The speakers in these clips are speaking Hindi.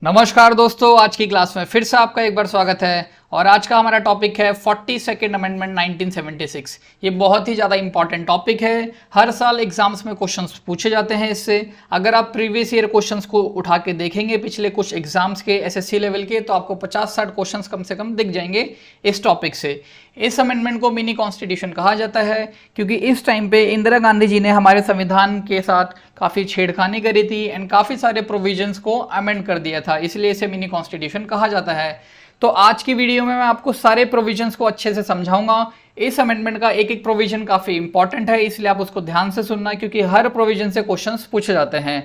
नमस्कार दोस्तों, आज की क्लास में फिर से आपका एक बार स्वागत है। और आज का हमारा टॉपिक है 42nd अमेंडमेंट 1976। ये बहुत ही ज़्यादा इंपॉर्टेंट टॉपिक है। हर साल एग्जाम्स में क्वेश्चंस पूछे जाते हैं इससे। अगर आप प्रीवियस ईयर क्वेश्चंस को उठा के देखेंगे पिछले कुछ एग्जाम्स के एसएससी लेवल के, तो आपको 50-60 क्वेश्चंस कम से कम दिख जाएंगे इस टॉपिक से। इस अमेंडमेंट को मिनी कॉन्स्टिट्यूशन कहा जाता है क्योंकि इस टाइम पे इंदिरा गांधी जी ने हमारे संविधान के साथ काफ़ी छेड़खानी करी थी एंड काफ़ी सारे प्रोविजंस को अमेंड कर दिया था, इसलिए इसे मिनी कॉन्स्टिट्यूशन कहा जाता है। तो आज की वीडियो में मैं आपको सारे प्रोविजंस को अच्छे से समझाऊंगा। इस अमेंडमेंट का एक एक प्रोविजन काफ़ी इंपॉर्टेंट है, इसलिए आप उसको ध्यान से सुनना क्योंकि हर प्रोविजन से क्वेश्चंस पूछे जाते हैं।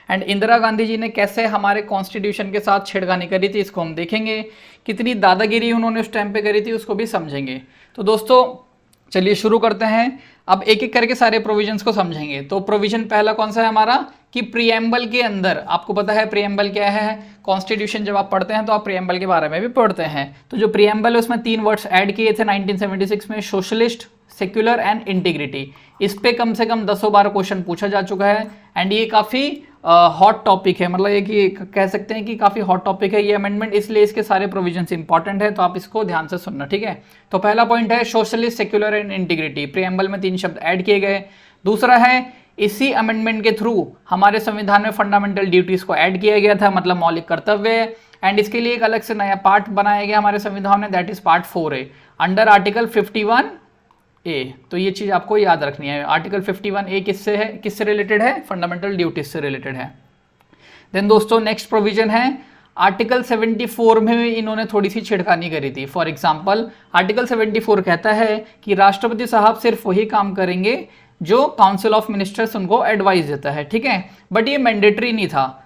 एंड इंदिरा गांधी जी ने कैसे हमारे कॉन्स्टिट्यूशन के साथ छेड़खानी करी थी इसको हम देखेंगे। कितनी दादागिरी उन्होंने उस टाइम पे करी थी उसको भी समझेंगे। तो दोस्तों चलिए शुरू करते हैं। अब एक एक करके सारे प्रोविजंस को समझेंगे। तो प्रोविजन पहला कौन सा है हमारा कि प्रीएम्बल के अंदर, आपको पता है प्रीएम्बल क्या है। कॉन्स्टिट्यूशन जब आप पढ़ते हैं तो आप प्रीएम्बल के बारे में भी पढ़ते हैं। तो जो प्रीएम्बल है उसमें 3 वर्ड्स ऐड किए थे 1976 में, सोशलिस्ट, सेक्युलर एंड इंटीग्रिटी। इस पे कम से कम 10 बार क्वेश्चन पूछा जा चुका है एंड ये काफ़ी हॉट टॉपिक है। मतलब ये कि कह सकते हैं कि काफ़ी हॉट टॉपिक है ये अमेंडमेंट, इसलिए इसके सारे प्रोविजंस इंपॉर्टेंट है। तो आप इसको ध्यान से सुनना, ठीक है। तो पहला पॉइंट है socialist, secular and integrity. Preamble में 3 शब्द ऐड किए गए। दूसरा है इसी अमेंडमेंट के थ्रू हमारे संविधान में फंडामेंटल ड्यूटीज को ऐड किया गया था, मतलब मौलिक कर्तव्य। एंड इसके लिए एक अलग से नया पार्ट बनाया गया हमारे संविधान में, that is part 4A under article 51A। तो ये चीज आपको याद रखनी है। आर्टिकल 51A किससे है, किससे रिलेटेड है, फंडामेंटल ड्यूटीज से रिलेटेड है। देन दोस्तों नेक्स्ट प्रोविजन है आर्टिकल 74 में इन्होंने थोड़ी सी छेड़खानी करी थी। फॉर एग्जाम्पल आर्टिकल 74 कहता है कि राष्ट्रपति साहब सिर्फ वही काम करेंगे जो काउंसिल ऑफ मिनिस्टर्स उनको एडवाइस देता है, ठीक है। बट ये मैंडेटरी नहीं था।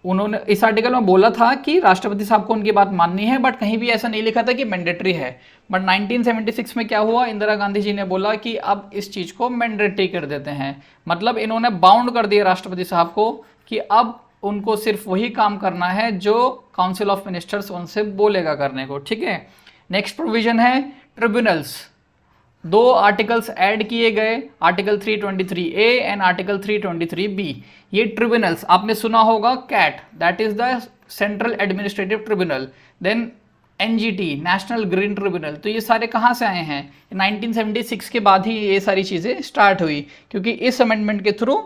उन्होंने इस आर्टिकल में बोला था कि राष्ट्रपति साहब को उनकी बात माननी है, बट कहीं भी ऐसा नहीं लिखा था कि मैंडेटरी है। बट 1976 में क्या हुआ, इंदिरा गांधी जी ने बोला कि अब इस चीज को मैंडेटरी कर देते हैं। मतलब इन्होंने बाउंड कर दिया राष्ट्रपति साहब को कि अब उनको सिर्फ वही काम करना है जो काउंसिल ऑफ मिनिस्टर्स उनसे बोलेगा करने को, ठीक है। नेक्स्ट प्रोविजन है ट्रिब्यूनल्स। 2 आर्टिकल्स ऐड किए गए, article 323A and article 323B। ये ट्रिब्यूनल्स आपने सुना होगा, CAT that is the central administrative tribunal, then NGT national green tribunal. तो ये सारे कहाँ से आए हैं, 1976 के बाद ही ये सारी चीज़ें स्टार्ट हुई क्योंकि इस अमेंडमेंट के थ्रू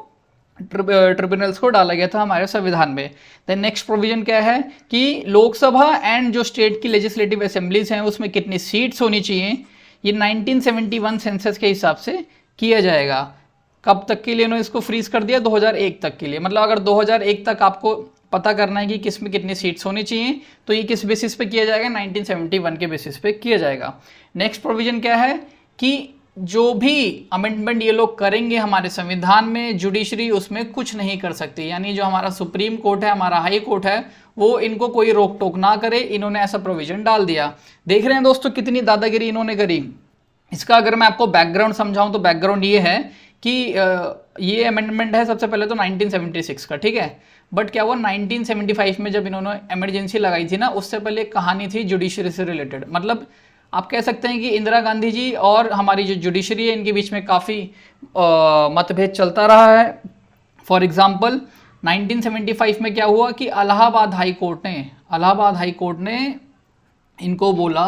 ट्रिब्यूनल्स को डाला गया था हमारे संविधान में। देन नेक्स्ट प्रोविजन क्या है कि लोकसभा एंड जो स्टेट की लेजिस्लेटिव असेंबलीज हैं उसमें कितनी सीट्स होनी चाहिए, ये 1971 सेंसस के हिसाब से किया जाएगा। कब तक के लिए इन्होंने इसको फ्रीज कर दिया, 2001 तक के लिए। मतलब अगर 2001 तक आपको पता करना है कि किस में कितनी सीट्स होनी चाहिए तो ये किस बेसिस पे किया जाएगा, 1971 के बेसिस पे किया जाएगा। नेक्स्ट प्रोविजन क्या है कि जो भी अमेंडमेंट ये लोग करेंगे हमारे संविधान में, जुडिशरी उसमें कुछ नहीं कर सकती। यानी जो हमारा सुप्रीम कोर्ट है, हमारा हाई कोर्ट है, वो इनको कोई रोक टोक ना करे। इन्होंने ऐसा प्रोविजन डाल दिया। देख रहे हैं दोस्तों कितनी दादागिरी इन्होंने करी। इसका अगर मैं आपको बैकग्राउंड समझाऊं तो बैकग्राउंड ये है कि ये अमेंडमेंट है सबसे पहले तो 1976 का, ठीक है। बट क्या हुआ 1975 में जब इन्होंने इमरजेंसी लगाई थी ना, उससे पहले एक कहानी थी जुडिशरी से रिलेटेड। मतलब आप कह सकते हैं कि इंदिरा गांधी जी और हमारी जो जुडिशरी है इनके बीच में काफ़ी मतभेद चलता रहा है। फॉर एग्जाम्पल 1975 में क्या हुआ कि इलाहाबाद हाई कोर्ट ने इनको बोला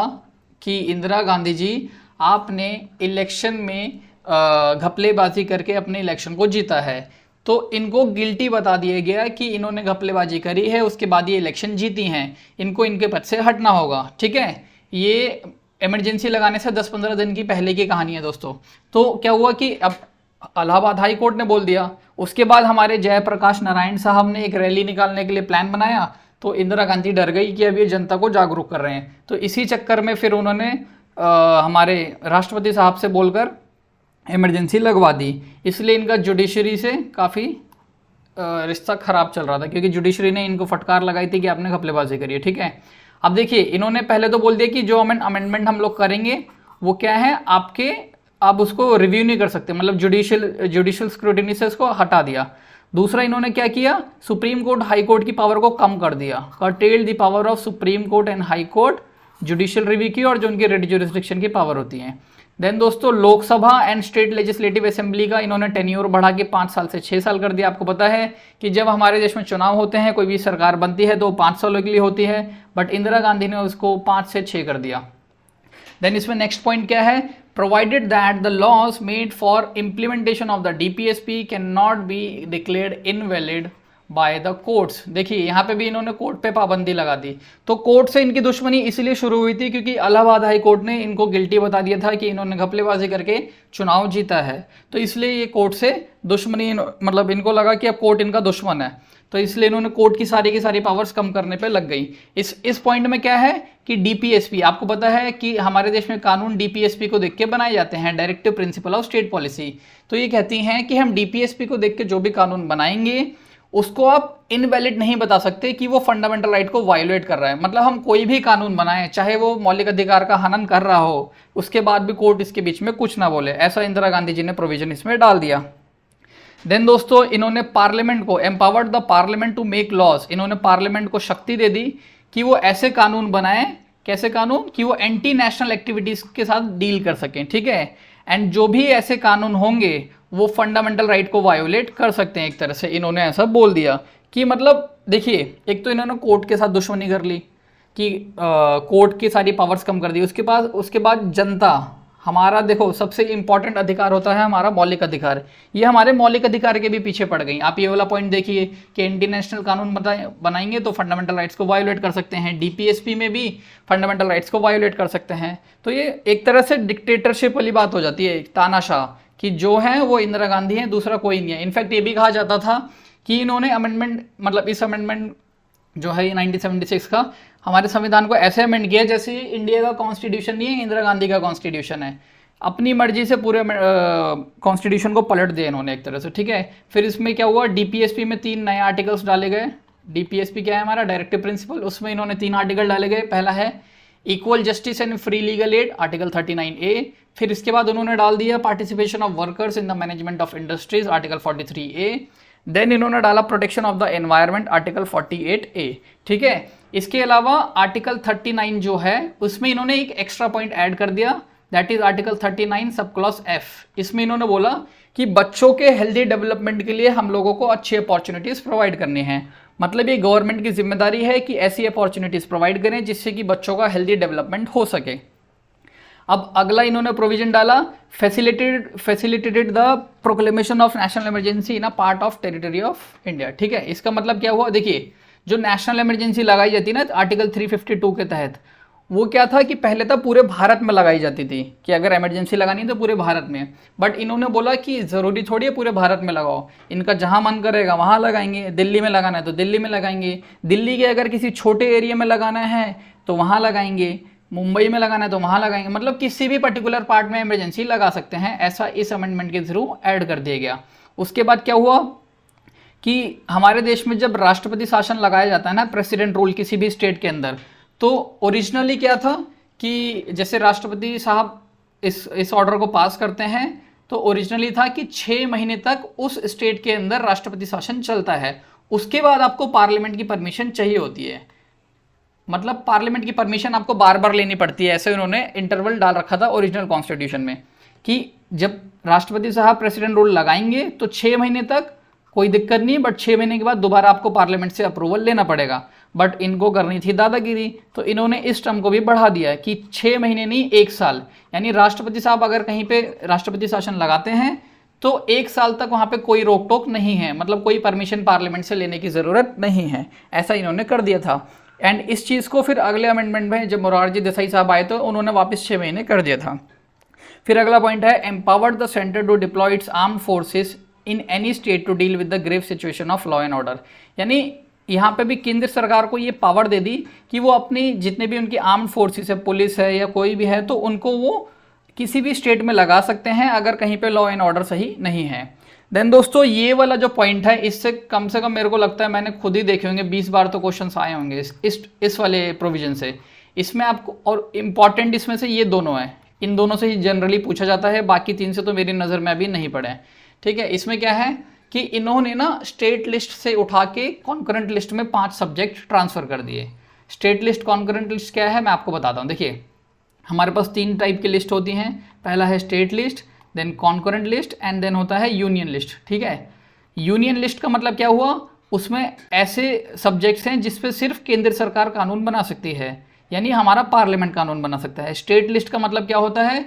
कि इंदिरा गांधी जी आपने इलेक्शन में घपलेबाजी करके अपने इलेक्शन को जीता है, तो इनको गिल्टी बता दिया गया कि इन्होंने घपलेबाजी करी है, उसके बाद ये इलेक्शन जीती हैं, इनको इनके पद से हटना होगा, ठीक है। ये इमरजेंसी लगाने से 10-15 दिन की पहले की कहानी है दोस्तों। तो क्या हुआ कि अब इलाहाबाद हाई कोर्ट ने बोल दिया। उसके बाद हमारे जयप्रकाश नारायण साहब ने एक रैली निकालने के लिए प्लान बनाया, तो इंदिरा गांधी डर गई कि अब ये जनता को जागरूक कर रहे हैं। तो इसी चक्कर में फिर उन्होंने हमारे राष्ट्रपति साहब से बोलकर इमरजेंसी लगवा दी। इसलिए इनका जुडिशरी से काफ़ी रिश्ता खराब चल रहा था क्योंकि जुडिशरी ने इनको फटकार लगाई थी कि आपने घपलेबाजी करी है, ठीक है। अब देखिए इन्होंने पहले तो बोल दिया कि जो अमेंडमेंट हम लोग करेंगे वो क्या है आपके, आप उसको रिव्यू नहीं कर सकते, मतलब जुडिशियल स्क्रूटिनी से इसको हटा दिया। दूसरा इन्होंने क्या किया, सुप्रीम कोर्ट हाई कोर्ट की पावर को कम कर दिया, curtailed the power of supreme court and high court judicial review की, और जो उनकी रेड ज्यूरिसडिक्शन की पावर होती है। देन दोस्तों Lok Sabha and state legislative assembly का इन्होंने टेन्योर बढ़ा के 5 साल से 6 साल कर दिया। आपको पता है कि जब हमारे देश में चुनाव होते हैं, कोई भी सरकार बनती है तो 5 सालों के लिए होती है, बट इंदिरा गांधी ने उसको 5 से 6 कर दिया। देन इसमें नेक्स्ट पॉइंट क्या है, provided that the laws made for implementation of the DPSP can not be declared invalid by the courts. देखिए यहाँ पे भी इन्होंने कोर्ट पे पाबंदी लगा दी। तो कोर्ट से इनकी दुश्मनी इसलिए शुरू हुई थी क्योंकि इलाहाबाद हाई कोर्ट ने इनको गिल्टी बता दिया था कि इन्होंने घपलेबाजी करके चुनाव जीता है, तो इसलिए ये कोर्ट से दुश्मनी, मतलब इनको लगा कि अब कोर्ट इनका दुश्मन है, तो इसलिए इन्होंने कोर्ट की सारी पावर्स कम करने पे लग गई। इस पॉइंट में क्या है कि डीपीएसपी, आपको पता है कि हमारे देश में कानून डीपीएसपी को देख के बनाए जाते हैं, directive principle of state policy. तो ये कहती हैं कि हम डीपीएसपी को देख के जो भी कानून बनाएंगे उसको आप इनवैलिड नहीं बता सकते कि वो फंडामेंटल राइट को वायोलेट कर रहा है। मतलब हम कोई भी कानून बनाएं, चाहे वो मौलिक अधिकार का हनन कर रहा हो, उसके बाद भी कोर्ट इसके बीच में कुछ ना बोले। ऐसा इंदिरा गांधी जी ने प्रोविजन इसमें डाल दिया। देन दोस्तों इन्होंने पार्लियामेंट को empowered the parliament to make laws, इन्होंने पार्लियामेंट को शक्ति दे दी कि वो ऐसे कानून बनाए, कैसे कानून कि वो एंटी नेशनल एक्टिविटीज के साथ डील कर सकें, ठीक है। एंड जो भी ऐसे कानून होंगे वो फंडामेंटल राइट को वायोलेट कर सकते हैं। एक तरह से इन्होंने ऐसा बोल दिया कि मतलब देखिए, एक तो इन्होंने कोर्ट के साथ दुश्मनी कर ली कि कोर्ट की सारी पावर्स कम कर दी। उसके बाद जनता, हमारा देखो सबसे इंपॉर्टेंट अधिकार होता है हमारा मौलिक अधिकार, ये हमारे मौलिक अधिकार के भी पीछे पड़ गई। आप ये वाला पॉइंट देखिए कि इंटरनेशनल कानून बनाएंगे तो फंडामेंटल राइट्स को वायोलेट कर सकते हैं, डीपीएसपी में भी फंडामेंटल राइट्स को वायोलेट कर सकते हैं। तो ये एक तरह से डिक्टेटरशिप वाली बात हो जाती है, तानाशाह, कि जो है वो इंदिरा गांधी है, दूसरा कोई नहीं है। इनफैक्ट ये भी कहा जाता था कि इन्होंने अमेंडमेंट, मतलब इस अमेंडमेंट जो है 1976 का, हमारे संविधान को ऐसे अमेंड किया जैसे इंडिया का कॉन्स्टिट्यूशन नहीं है, इंदिरा गांधी का कॉन्स्टिट्यूशन है। अपनी मर्जी से पूरे कॉन्स्टिट्यूशन को पलट दिया इन्होंने एक तरह से, ठीक है। फिर इसमें क्या हुआ, डीपीएसपी में 3 नए आर्टिकल्स डाले गए। डीपीएसपी क्या है हमारा, डायरेक्टिव प्रिंसिपल, उसमें इन्होंने 3 आर्टिकल डाले गए। पहला है equal justice and free legal aid, article 39A। फिर इसके बाद उन्होंने डाल दिया participation of workers in the management of industries, article 43A। Then इन्होंने डाला protection of the environment, article 48A, ठीक है। इसके अलावा आर्टिकल 39 जो है उसमें इन्होंने एक एक्स्ट्रा पॉइंट ऐड कर दिया, that is article 39 sub clause F। इसमें इन्होंने बोला कि बच्चों के हेल्दी डेवलपमेंट के लिए हम लोगों को अच्छी अपॉर्चुनिटीज प्रोवाइड करनी है। मतलब ये गवर्नमेंट की जिम्मेदारी है कि ऐसी अपॉर्चुनिटीज प्रोवाइड करें जिससे कि बच्चों का हेल्दी डेवलपमेंट हो सके। अब अगला इन्होंने प्रोविजन डाला, facilitated the proclamation of national emergency in a part of territory of India, ठीक है। इसका मतलब क्या हुआ, देखिए जो नेशनल इमरजेंसी लगाई जाती है ना आर्टिकल 352 के तहत, वो क्या था कि पहले तो पूरे भारत में लगाई जाती थी कि अगर इमरजेंसी लगानी है तो पूरे भारत में, बट इन्होंने बोला कि ज़रूरी थोड़ी है पूरे भारत में लगाओ, इनका जहां मन करेगा वहां लगाएंगे। दिल्ली में लगाना है तो दिल्ली में लगाएंगे, दिल्ली के अगर किसी छोटे एरिया में लगाना है तो वहां लगाएंगे, मुंबई में लगाना है तो वहां लगाएंगे, मतलब किसी भी पर्टिकुलर पार्ट में इमरजेंसी लगा सकते हैं। ऐसा इस अमेंडमेंट के थ्रू ऐड कर दिया गया। उसके बाद क्या हुआ कि हमारे देश में जब राष्ट्रपति शासन लगाया जाता है ना, प्रेसिडेंट रूल किसी भी स्टेट के अंदर, तो ओरिजिनली क्या था कि जैसे राष्ट्रपति साहब इस ऑर्डर को पास करते हैं तो ओरिजिनली था कि 6 महीने तक उस स्टेट के अंदर राष्ट्रपति शासन चलता है। उसके बाद आपको पार्लियामेंट की परमिशन चाहिए होती है, मतलब पार्लियामेंट की परमिशन आपको बार बार लेनी पड़ती है। ऐसे उन्होंने इंटरवल डाल रखा था ओरिजिनल कॉन्स्टिट्यूशन में कि जब राष्ट्रपति साहब प्रेसिडेंट रूल लगाएंगे तो 6 महीने तक कोई दिक्कत नहीं, बट 6 महीने के बाद दोबारा आपको पार्लियामेंट से अप्रूवल लेना पड़ेगा। बट इनको करनी थी दादागिरी, तो इन्होंने इस टर्म को भी बढ़ा दिया कि 6 महीने नहीं 1 साल, यानी राष्ट्रपति साहब अगर कहीं पे राष्ट्रपति शासन लगाते हैं तो 1 साल तक वहाँ पे कोई रोक टोक नहीं है, मतलब कोई परमिशन पार्लियामेंट से लेने की ज़रूरत नहीं है। ऐसा इन्होंने कर दिया था। एंड इस चीज़ को फिर अगले अमेंडमेंट में जब मोरारजी देसाई साहब आए तो उन्होंने वापस 6 महीने कर दिया था। फिर अगला पॉइंट है empowered the centre to deploy its armed forces in any state to deal with the grave situation of law and order. यानी यहाँ पे भी केंद्र सरकार को ये पावर दे दी कि वो अपनी जितने भी उनकी आर्म्ड फोर्सेस है, पुलिस है या कोई भी है, तो उनको वो किसी भी स्टेट में लगा सकते हैं अगर कहीं पे लॉ एंड ऑर्डर सही नहीं है। देन दोस्तों ये वाला जो पॉइंट है, इससे कम से कम मेरे को लगता है मैंने खुद ही देखे होंगे 20 बार तो क्वेश्चंस आए होंगे इस वाले प्रोविजन से। इसमें आपको, और इम्पॉर्टेंट इसमें से ये दोनों है, इन दोनों से ही जनरली पूछा जाता है, बाकी 3 से तो मेरी नज़र में अभी नहीं पड़े हैं, ठीक है। इसमें क्या है कि इन्होंने ना स्टेट लिस्ट से उठा के कॉन्करेंट लिस्ट में 5 सब्जेक्ट ट्रांसफर कर दिए। स्टेट लिस्ट कॉन्करेंट लिस्ट क्या है मैं आपको बताता हूँ। देखिए हमारे पास 3 टाइप की लिस्ट होती हैं। पहला है state list, then concurrent list and then होता है यूनियन लिस्ट। ठीक है, यूनियन लिस्ट का मतलब क्या हुआ, उसमें ऐसे सब्जेक्ट्स हैं जिस पे सिर्फ केंद्र सरकार कानून बना सकती है, यानी हमारा पार्लियामेंट कानून बना सकता है। स्टेट लिस्ट का मतलब क्या होता है,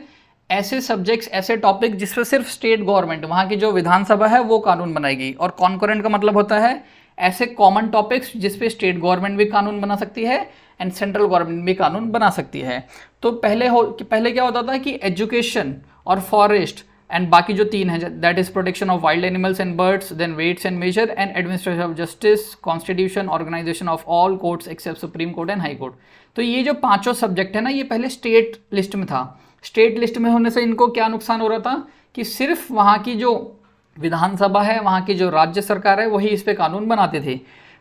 ऐसे सब्जेक्ट्स, ऐसे टॉपिक जिस पे सिर्फ स्टेट गवर्नमेंट, वहाँ की जो विधानसभा है वो कानून बनाएगी। और कॉन्करेंट का मतलब होता है ऐसे कॉमन टॉपिक्स जिस पे स्टेट गवर्नमेंट भी कानून बना सकती है एंड सेंट्रल गवर्नमेंट भी कानून बना सकती है। तो पहले क्या होता था कि एजुकेशन और फॉरेस्ट एंड बाकी जो 3 है, that is protection of wild animals and birds, then weights and measure and administration of justice, constitution, organisation of all courts except supreme court and high court. तो ये जो 5 सब्जेक्ट है ना, ये पहले स्टेट लिस्ट में था। स्टेट लिस्ट में होने से इनको क्या नुकसान हो रहा था कि सिर्फ वहाँ की जो विधानसभा है, वहाँ की जो सरकार है, वही इस पे कानून बनाते थे।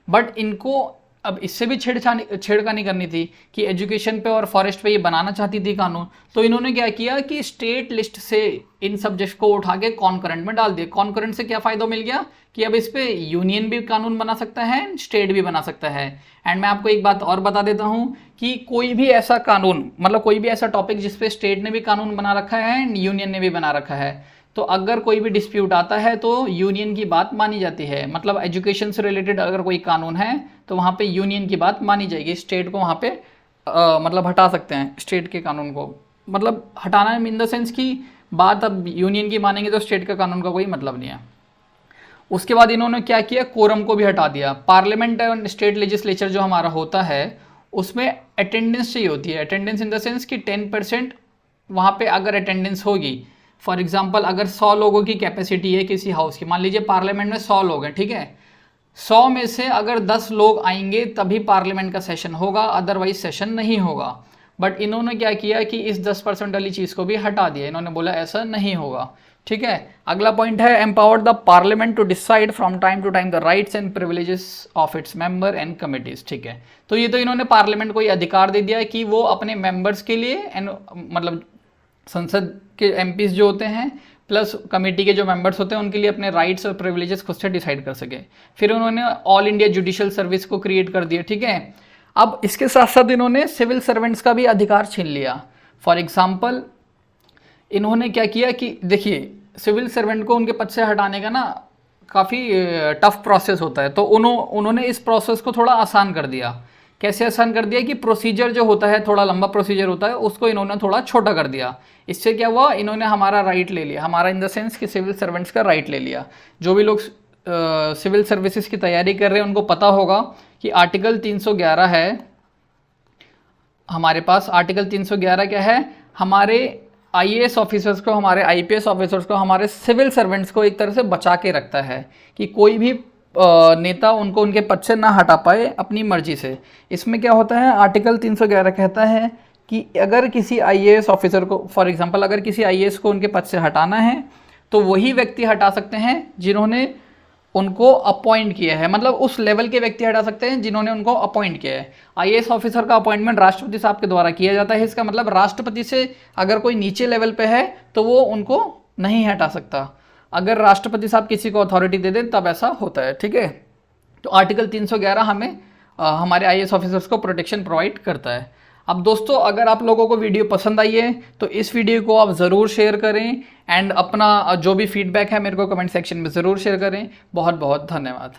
बट इनको अब इससे भी छेड़खानी करनी थी कि एजुकेशन पे और फॉरेस्ट पे ये बनाना चाहती थी कानून। तो इन्होंने क्या किया कि स्टेट लिस्ट से इन सब्जेक्ट को उठा के कॉन्करेंट में डाल दिया। कॉन्करेंट से क्या फ़ायदा मिल गया कि अब इस पे यूनियन भी कानून बना सकता है, स्टेट भी बना सकता है। एंड मैं आपको एक बात और बता देता हूँ कि कोई भी ऐसा कानून, मतलब कोई भी ऐसा टॉपिक जिस पे स्टेट ने भी कानून बना रखा है एंड यूनियन ने भी बना रखा है, तो अगर कोई भी डिस्प्यूट आता है तो यूनियन की बात मानी जाती है। मतलब एजुकेशन से रिलेटेड अगर कोई कानून है तो वहाँ पे यूनियन की बात मानी जाएगी। स्टेट को वहाँ पे मतलब हटा सकते हैं, स्टेट के कानून को, मतलब हटाना इन द सेंस की बात अब यूनियन की मानेंगे तो स्टेट का कानून का कोई मतलब नहीं है। उसके बाद इन्होंने क्या किया, कोरम को भी हटा दिया। पार्लियामेंट एंड स्टेट लेजिस्लेचर जो हमारा होता है उसमें अटेंडेंस चाहिए होती है। अटेंडेंस इन द सेंस कि 10% वहाँ पे अगर अटेंडेंस होगी, फॉर एग्जाम्पल अगर 100 लोगों की कैपेसिटी है किसी हाउस की, मान लीजिए पार्लियामेंट में 100 लोग हैं, ठीक है, 100 में से अगर 10 लोग आएंगे तभी पार्लियामेंट का सेशन होगा, अदरवाइज सेशन नहीं होगा। बट इन्होंने क्या किया कि इस 10% वाली चीज़ को भी हटा दिया। इन्होंने बोला ऐसा नहीं होगा। ठीक है, अगला पॉइंट है empower the parliament to decide from time to time the rights and privileges of its member and committees. ठीक है, तो ये तो इन्होंने पार्लियामेंट को ये अधिकार दे दिया है कि वो अपने मेंबर्स के लिए एंड मतलब संसद के एमपीज जो होते हैं प्लस कमेटी के जो मेंबर्स होते हैं उनके लिए अपने राइट्स और प्रिविलेजेस खुद से डिसाइड कर सके। फिर उन्होंने ऑल इंडिया जुडिशियल सर्विस को क्रिएट कर दिया। ठीक है, अब इसके साथ साथ इन्होंने सिविल सर्वेंट्स का भी अधिकार छीन लिया। फॉर एग्जाम्पल इन्होंने क्या किया कि देखिए सिविल सर्वेंट को उनके पद से हटाने का ना काफ़ी टफ प्रोसेस होता है, तो उन्होंने इस प्रोसेस को थोड़ा आसान कर दिया। कैसे आसान कर दिया कि प्रोसीजर जो होता है, थोड़ा लंबा प्रोसीजर होता है, उसको इन्होंने थोड़ा छोटा कर दिया। इससे क्या हुआ, इन्होंने हमारा राइट ले लिया, हमारा इन द सेंस कि सिविल सर्वेंट्स का राइट ले लिया। जो भी लोग सिविल सर्विसेज की तैयारी कर रहे हैं उनको पता होगा कि आर्टिकल 311 है हमारे पास। आर्टिकल 311 क्या है, हमारे आईएएस ऑफिसर्स को, हमारे आईपीएस ऑफिसर्स को, हमारे सिविल सर्वेंट्स को एक तरह से बचा के रखता है कि कोई भी नेता उनको उनके पद से ना हटा पाए अपनी मर्जी से। इसमें क्या होता है, आर्टिकल 311 कहता है कि अगर किसी आईएएस ऑफिसर को, फॉर एग्जांपल अगर किसी आईएएस को उनके पद से हटाना है तो वही व्यक्ति हटा सकते हैं जिन्होंने उनको अपॉइंट किया है। मतलब उस लेवल के व्यक्ति हटा सकते हैं जिन्होंने उनको अपॉइंट किया है। आईएएस ऑफिसर का अपॉइंटमेंट राष्ट्रपति साहब के द्वारा किया जाता है। इसका मतलब राष्ट्रपति से अगर कोई नीचे लेवल पे है तो वो उनको नहीं हटा सकता। अगर राष्ट्रपति साहब किसी को अथॉरिटी दे दें तब ऐसा होता है। ठीक है, तो आर्टिकल 311 हमें हमारे आईएएस ऑफिसर्स को प्रोटेक्शन प्रोवाइड करता है। अब दोस्तों अगर आप लोगों को वीडियो पसंद आई है तो इस वीडियो को आप ज़रूर शेयर करें एंड अपना जो भी फीडबैक है मेरे को कमेंट सेक्शन में ज़रूर शेयर करें। बहुत बहुत धन्यवाद।